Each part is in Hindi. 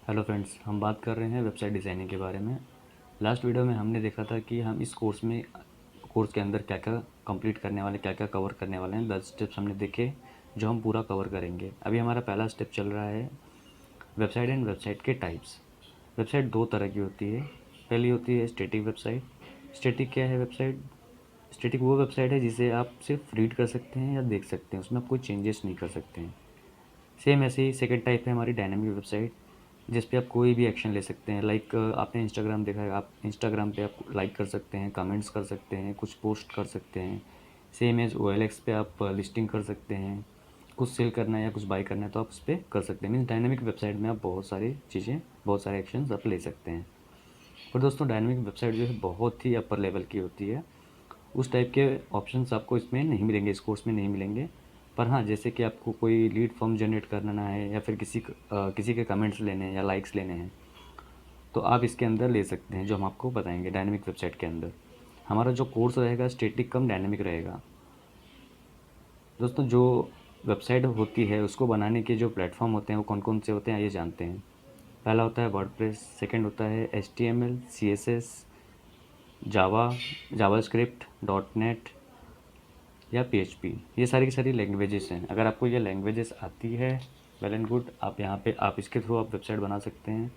हेलो फ्रेंड्स, हम बात कर रहे हैं वेबसाइट डिज़ाइनिंग के बारे में। लास्ट वीडियो में हमने देखा था कि हम इस कोर्स के अंदर क्या क्या कंप्लीट करने वाले, क्या क्या कवर करने वाले हैं। 10 स्टेप्स हमने देखे जो हम पूरा कवर करेंगे। अभी हमारा पहला स्टेप चल रहा है वेबसाइट एंड वेबसाइट के टाइप्स। वेबसाइट दो तरह की होती है। पहली होती है स्टैटिक वेबसाइट। स्टैटिक क्या है वेबसाइट? स्टैटिक वो वेबसाइट है जिसे आप सिर्फ रीड कर सकते हैं या देख सकते हैं, उसमें आप कोई चेंजेस नहीं कर सकते हैं। सेम ऐसे ही सेकंड टाइप है हमारी डायनामिक वेबसाइट, जिस पे आप कोई भी एक्शन ले सकते हैं। लाइक आपने इंस्टाग्राम देखा है, आप इंस्टाग्राम पे आप लाइक कर सकते हैं, कमेंट्स कर सकते हैं, कुछ पोस्ट कर सकते हैं। सेम एज OLX पे आप लिस्टिंग कर सकते हैं। कुछ सेल करना है या कुछ बाई करना है तो आप उस पर कर सकते हैं। मीन्स डायनामिक वेबसाइट में आप बहुत सारी चीज़ें, बहुत सारे एक्शंस आप ले सकते हैं। और दोस्तों डायनामिक वेबसाइट जो है बहुत ही अपर लेवल की होती है। उस टाइप के ऑप्शंस आपको इसमें नहीं मिलेंगे, इस कोर्स में नहीं मिलेंगे। पर हाँ, जैसे कि आपको कोई लीड फॉर्म जनरेट करना है या फिर किसी के कमेंट्स लेने हैं या लाइक्स लेने हैं, तो आप इसके अंदर ले सकते हैं, जो हम आपको बताएंगे डायनेमिक वेबसाइट के अंदर। हमारा जो कोर्स रहेगा स्टैटिक कम डायनेमिक रहेगा। दोस्तों जो वेबसाइट होती है उसको बनाने के जो प्लेटफॉर्म होते हैं वो कौन कौन से होते हैं आइए जानते हैं। पहला होता है वर्डप्रेस, सेकंड होता है HTML, CSS, जावा, जावास्क्रिप्ट, .NET या PHP। ये सारी की सारी लैंग्वेजेस हैं। अगर आपको ये लैंग्वेजेस आती है, वेल एंड गुड, आप यहाँ पे आप इसके थ्रू आप वेबसाइट बना सकते हैं।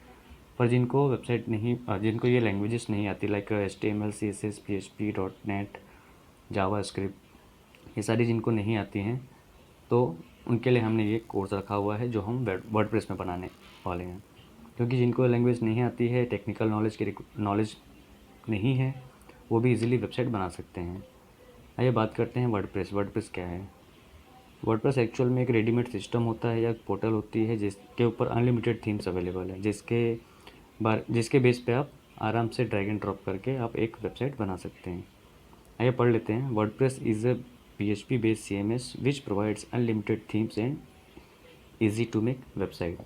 पर जिनको वेबसाइट नहीं जिनको ये लैंग्वेजेस नहीं आती, like HTML, CSS, PHP, .NET, जावा स्क्रिप्ट, ये सारी जिनको नहीं आती हैं, तो उनके लिए हमने ये कोर्स रखा हुआ है जो हम वर्डप्रेस में बनाने वाले हैं। क्योंकि जिनको लैंग्वेज नहीं आती है, टेक्निकल नॉलेज नहीं है, वो भी इजीली वेबसाइट बना सकते हैं। आइए बात करते हैं वर्डप्रेस। वर्डप्रेस क्या है? वर्डप्रेस एक्चुअल में एक रेडीमेड सिस्टम होता है या एक पोर्टल होती है जिसके ऊपर अनलिमिटेड थीम्स अवेलेबल है, जिसके बेस पे आप आराम से ड्रैग एंड ड्रॉप करके आप एक वेबसाइट बना सकते हैं। आइए पढ़ लेते हैं। WordPress is a PHP based CMS which provides unlimited themes and easy to make website.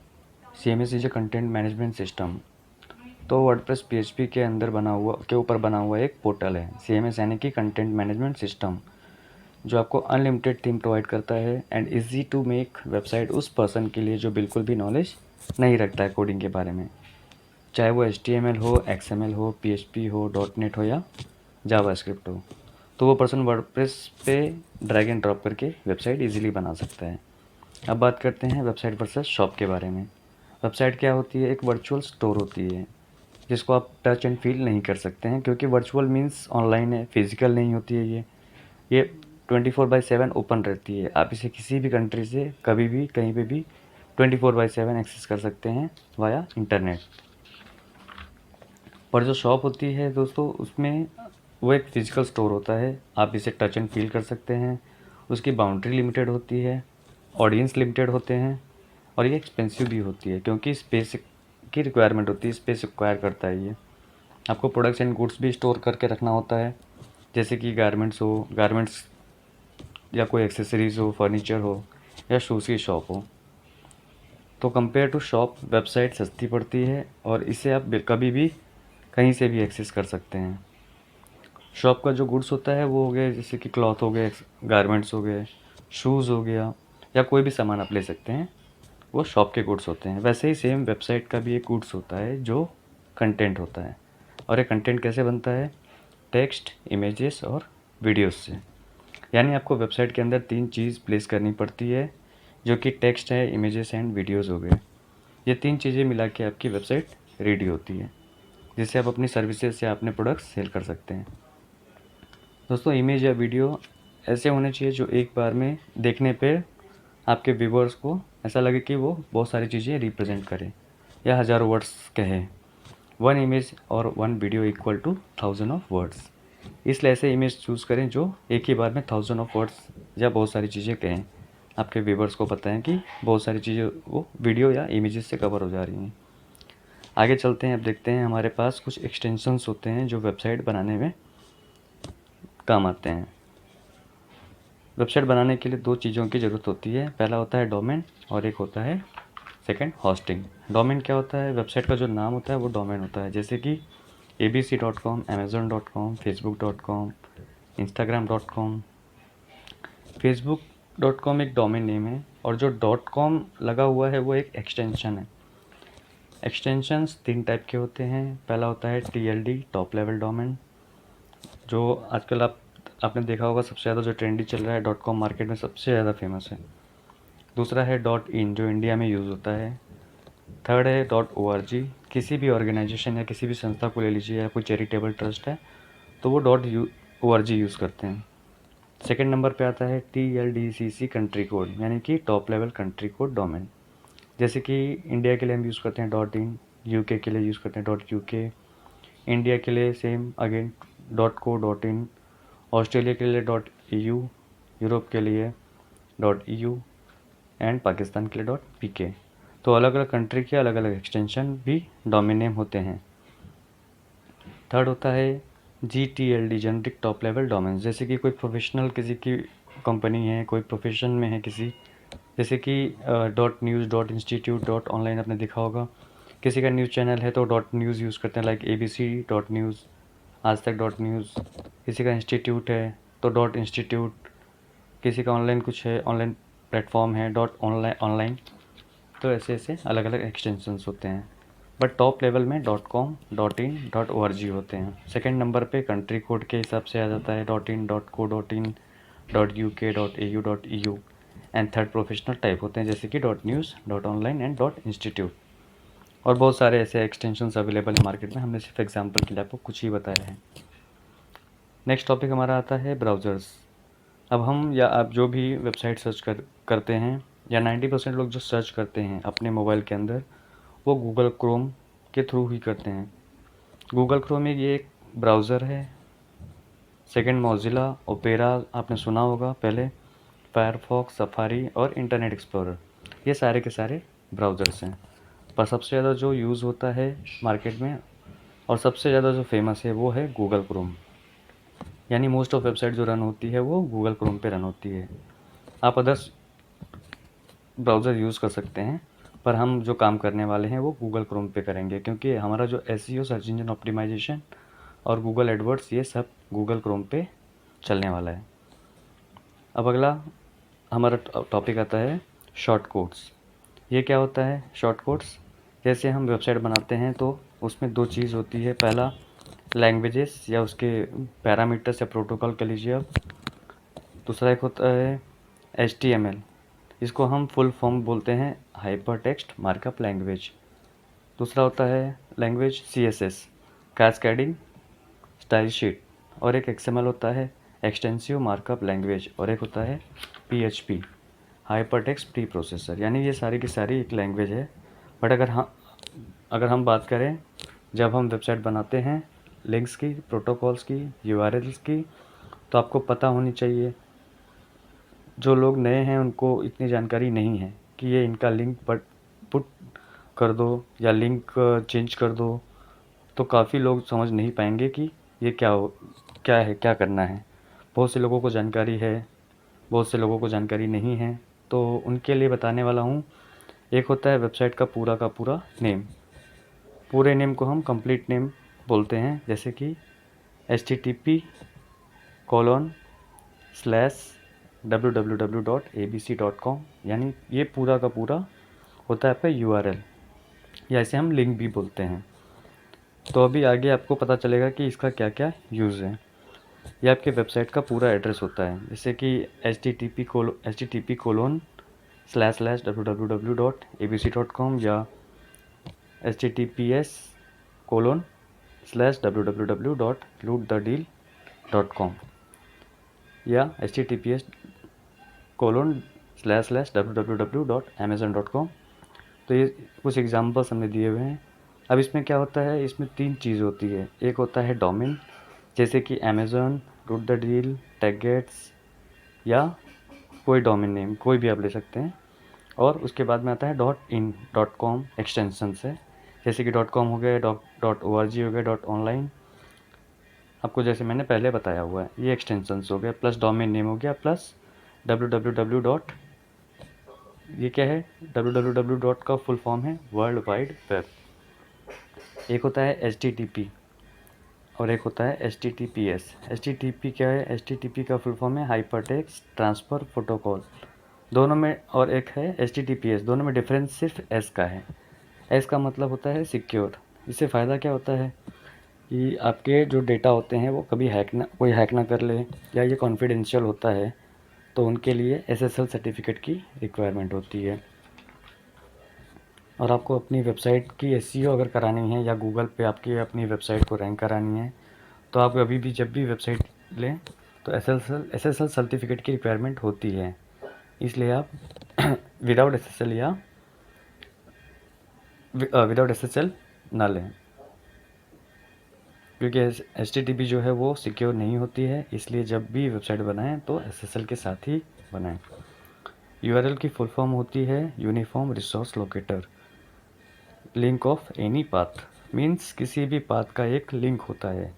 CMS is a content management system. तो वर्डप्रेस PHP के ऊपर बना हुआ एक पोर्टल है। CMS यानी कि कंटेंट मैनेजमेंट सिस्टम, जो आपको अनलिमिटेड थीम प्रोवाइड करता है and easy to make website उस पर्सन के लिए जो बिल्कुल भी नॉलेज नहीं रखता है कोडिंग के बारे में। चाहे वो HTML हो, XML हो, PHP हो, .NEट हो या जावास्क्रिप्ट हो, तो वो पर्सन वर्डप्रेस पे ड्रैग एंड ड्रॉप करके वेबसाइट इजीली बना सकता है। अब बात करते हैं वेबसाइट वर्सेस शॉप के बारे में। वेबसाइट क्या होती है? एक वर्चुअल स्टोर होती है जिसको आप टच एंड फील नहीं कर सकते हैं, क्योंकि वर्चुअल मीन्स ऑनलाइन है, फिजिकल नहीं होती है। ये 24/7 ओपन रहती है। आप इसे किसी भी कंट्री से कभी भी कहीं पे भी 24/7 एक्सेस कर सकते हैं वाया इंटरनेट। पर जो शॉप होती है दोस्तों, उसमें वो एक फ़िज़िकल स्टोर होता है, आप इसे टच एंड फ़ील कर सकते हैं। उसकी बाउंड्री लिमिटेड होती है, ऑडियंस लिमिटेड होते हैं, और ये एक्सपेंसिव भी होती है क्योंकि स्पेस की रिक्वायरमेंट होती है, स्पेस रिक्वायर करता है ये। आपको प्रोडक्ट्स एंड गुड्स भी स्टोर करके रखना होता है, जैसे कि गारमेंट्स या कोई एक्सेसरीज़ हो, फर्नीचर हो या शूज़ की शॉप हो। तो कंपेयर टू शॉप, वेबसाइट सस्ती पड़ती है और इसे आप कभी भी कहीं से भी एक्सेस कर सकते हैं। शॉप का जो गुड्स होता है वो हो गए जैसे कि क्लॉथ हो गए, गारमेंट्स हो गए, शूज़ हो गया, या कोई भी सामान आप ले सकते हैं, वो शॉप के गुड्स होते हैं। वैसे ही सेम वेबसाइट का भी एक गुड्स होता है जो कंटेंट होता है। और ये कंटेंट कैसे बनता है? टेक्स्ट, इमेजेस और वीडियोस से। यानी आपको वेबसाइट के अंदर 3 चीज़ प्लेस करनी पड़ती है, जो कि टेक्स्ट है, इमेजेस एंड वीडियोस हो गए। ये 3 चीज़ें मिला के आपकी वेबसाइट रेडी होती है, जिससे आप अपनी सर्विसेज या अपने प्रोडक्ट्स सेल कर सकते हैं। दोस्तों इमेज या वीडियो ऐसे होने चाहिए जो एक बार में देखने पे आपके व्यूवर्स को ऐसा लगे कि वो बहुत सारी चीज़ें रिप्रेजेंट करे या हज़ारों वर्ड्स कहे। 1 इमेज और 1 video equal to 1000 of words. इसलिए ऐसे इमेज चूज़ करें जो एक ही बार में 1000 ऑफ वर्ड्स या बहुत सारी चीज़ें कहें। आपके व्यूवर्स को पता है कि बहुत सारी चीज़ें वो वीडियो या इमेजेस से कवर हो जा रही हैं। आगे चलते हैं। अब देखते हैं हमारे पास कुछ एक्सटेंशंस होते हैं जो वेबसाइट बनाने में काम आते हैं। वेबसाइट बनाने के लिए 2 चीज़ों की ज़रूरत होती है। पहला होता है डोमेन और एक होता है सेकंड होस्टिंग। डोमेन क्या होता है? वेबसाइट का जो नाम होता है वो डोमेन होता है, जैसे कि abc.com, amazon.com, facebook.com, instagram.com। facebook.com एक डोमेन नेम है और जो .com लगा हुआ है वो एक एक्सटेंशन है। एक्सटेंशंस 3 टाइप के होते हैं। पहला होता है TLD, टॉप लेवल डोमेन, जो आजकल आपने देखा होगा सबसे ज़्यादा जो ट्रेंडी चल रहा है, .com मार्केट में सबसे ज़्यादा फेमस है। दूसरा है .in, जो इंडिया में यूज़ होता है। थर्ड है .org, किसी भी ऑर्गेनाइजेशन या किसी भी संस्था को ले लीजिए, या कोई चैरिटेबल ट्रस्ट है तो वो .org यूज़ करते हैं। सेकंड नंबर पे आता है TLDCC, कंट्री कोड, यानी कि top level country code domain. जैसे कि इंडिया के लिए हम यूज़ करते हैं .in, UK के लिए यूज़ करते हैं .UK, इंडिया के लिए सेम अगेन .co.in, ऑस्ट्रेलिया के लिए .eu, यूरोप के लिए .eu एंड पाकिस्तान के लिए .pk। तो अलग अलग कंट्री के अलग अलग एक्सटेंशन भी डोमेन नेम होते हैं। थर्ड होता है GTLD, generic top level domain. जैसे कि कोई प्रोफेशनल किसी की कंपनी है, कोई प्रोफेशन में है किसी, जैसे कि .news, .institute, .online आपने देखा होगा। किसी का न्यूज़ चैनल है तो .news यूज़ करते हैं, लाइक ABC .news, आज तक .news। किसी का इंस्टीट्यूट है तो .institute, किसी का ऑनलाइन कुछ है, ऑनलाइन प्लेटफॉर्म है .online। तो ऐसे ऐसे अलग अलग एक्सटेंशंस होते हैं, बट टॉप लेवल में .com, .in, .org होते हैं। सेकंड नंबर पे कंट्री कोड के हिसाब से आ जाता है .in, .co.in, .uk, .au, .eu and third professional type होते हैं, जैसे कि .news, .online एंड .institute। और बहुत सारे ऐसे एक्सटेंशंस अवेलेबल है मार्केट में, हमने सिर्फ एग्जांपल के लिए आपको कुछ ही बताया है। नेक्स्ट टॉपिक हमारा आता है ब्राउज़र्स। अब हम या आप जो भी वेबसाइट सर्च करते हैं, या 90% लोग जो सर्च करते हैं अपने मोबाइल के अंदर, वो गूगल क्रोम के थ्रू ही करते हैं। गूगल क्रोम ये एक ब्राउज़र है। सेकंड मोज़िला, ओपेरा आपने सुना होगा पहले, फायरफॉक्स, सफारी और इंटरनेट एक्सप्लोरर, ये सारे के सारे ब्राउज़र्स हैं। पर सबसे ज़्यादा जो यूज़ होता है मार्केट में और सबसे ज़्यादा जो फेमस है वो है गूगल क्रोम, यानी मोस्ट ऑफ वेबसाइट जो रन होती है वो गूगल क्रोम पे रन होती है। आप अदर्स ब्राउज़र यूज़ कर सकते हैं, पर हम जो काम करने वाले हैं वो गूगल क्रोम पे करेंगे, क्योंकि हमारा जो SEO, सर्च इंजन ऑप्टिमाइजेशन और गूगल एडवर्ड्स, ये सब गूगल क्रोम पे चलने वाला है। अब अगला हमारा टॉपिक आता है शॉर्ट कोड्स। ये क्या होता है शॉर्ट कोड्स? जैसे हम वेबसाइट बनाते हैं तो उसमें दो चीज़ होती है। पहला लैंग्वेजेस या उसके पैरामीटर्स या प्रोटोकॉल कह लीजिए आप। दूसरा एक होता है HTML, इसको हम फुल फॉर्म बोलते हैं हाइपर टेक्स्ट मार्कअप लैंग्वेज। दूसरा होता है language CSS, cascading style sheet. और एक XML होता है एक्सटेंसिव मार्कअप लैंग्वेज, और एक होता है PHP, hyper text pre processor. यानी ये सारी की सारी एक लैंग्वेज है। बट अगर हम बात करें जब हम वेबसाइट बनाते हैं, लिंक्स की, प्रोटोकॉल्स की, URLs की, तो आपको पता होनी चाहिए। जो लोग नए हैं उनको इतनी जानकारी नहीं है कि ये इनका लिंक पुट कर दो या लिंक चेंज कर दो, तो काफ़ी लोग समझ नहीं पाएंगे कि ये क्या है, क्या करना है। बहुत से लोगों को जानकारी है, बहुत से लोगों को जानकारी नहीं है, तो उनके लिए बताने वाला हूँ। एक होता है वेबसाइट का पूरा नेम। पूरे नेम को हम कंप्लीट नेम बोलते हैं, जैसे कि http://www.abc.com, यानी ये पूरा का पूरा होता है आपका URL, या इसे हम लिंक भी बोलते हैं। तो अभी आगे आपको पता चलेगा कि इसका क्या क्या यूज़ है। ये आपके वेबसाइट का पूरा एड्रेस होता है, जैसे कि http://www.abc.com या https://www.lootthedeal.com या https://www.amazon.com। तो ये कुछ एग्जांपल्स हमने दिए हुए हैं। अब इसमें क्या होता है, इसमें तीन चीज़ होती है। एक होता है डोमेन, जैसे कि अमेज़न, रूट द डील, टैगगेट्स, या कोई डोमेन नेम कोई भी आप ले सकते हैं। और उसके बाद में आता है .in, .com एक्सटेंशन से, जैसे कि .com हो गया, .org हो गया, .online, आपको जैसे मैंने पहले बताया हुआ है, ये एक्सटेंशंस हो गया, प्लस डोमेन नेम हो गया, प्लस www. ये क्या है, www. का फुल फॉर्म है वर्ल्ड वाइड वेब। एक होता है HTTP और एक होता है HTTPS। HTTP क्या है? HTTP का फुल फॉर्म है हाइपर टेक्स्ट ट्रांसफ़र प्रोटोकॉल। दोनों में, और एक है HTTPS, दोनों में डिफरेंस सिर्फ S का है। एस का मतलब होता है सिक्योर। इससे फ़ायदा क्या होता है कि आपके जो डेटा होते हैं वो कभी कोई हैक ना कर ले, या ये कॉन्फिडेंशियल होता है, तो उनके लिए SSL सर्टिफिकेट की रिक्वायरमेंट होती है। और आपको अपनी वेबसाइट की SEO अगर करानी है या गूगल पे आपकी अपनी वेबसाइट को रैंक करानी है, तो आप अभी भी जब भी वेबसाइट लें तो SSL सर्टिफिकेट की रिक्वायरमेंट होती है। इसलिए आप विदाउट SSL या विदाउट SSL ना लें, क्योंकि HTTP जो है वो सिक्योर नहीं होती है। इसलिए जब भी वेबसाइट बनाएं तो SSL के साथ ही बनाएं। URL की फुल फॉर्म होती है uniform resource locator. Link of any path means किसी भी पाथ का एक लिंक होता है।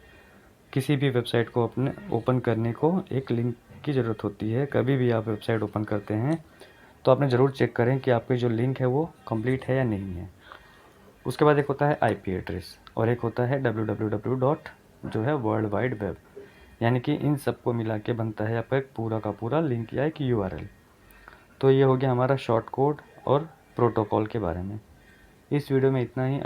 किसी भी वेबसाइट को अपने ओपन करने को एक लिंक की ज़रूरत होती है। कभी भी आप वेबसाइट ओपन करते हैं तो आपने ज़रूर चेक करें कि आपकी जो लिंक है वो कंप्लीट है या नहीं है। उसके बाद एक होता है IP एड्रेस और एक होता है www डॉट जो है वर्ल्ड वाइड वेब, यानी कि इन सबको मिला के बनता है आपका एक पूरा का पूरा लिंक या एक URL। तो ये हो गया हमारा शॉर्ट कोड और प्रोटोकॉल के बारे में। इस वीडियो में इतना ही।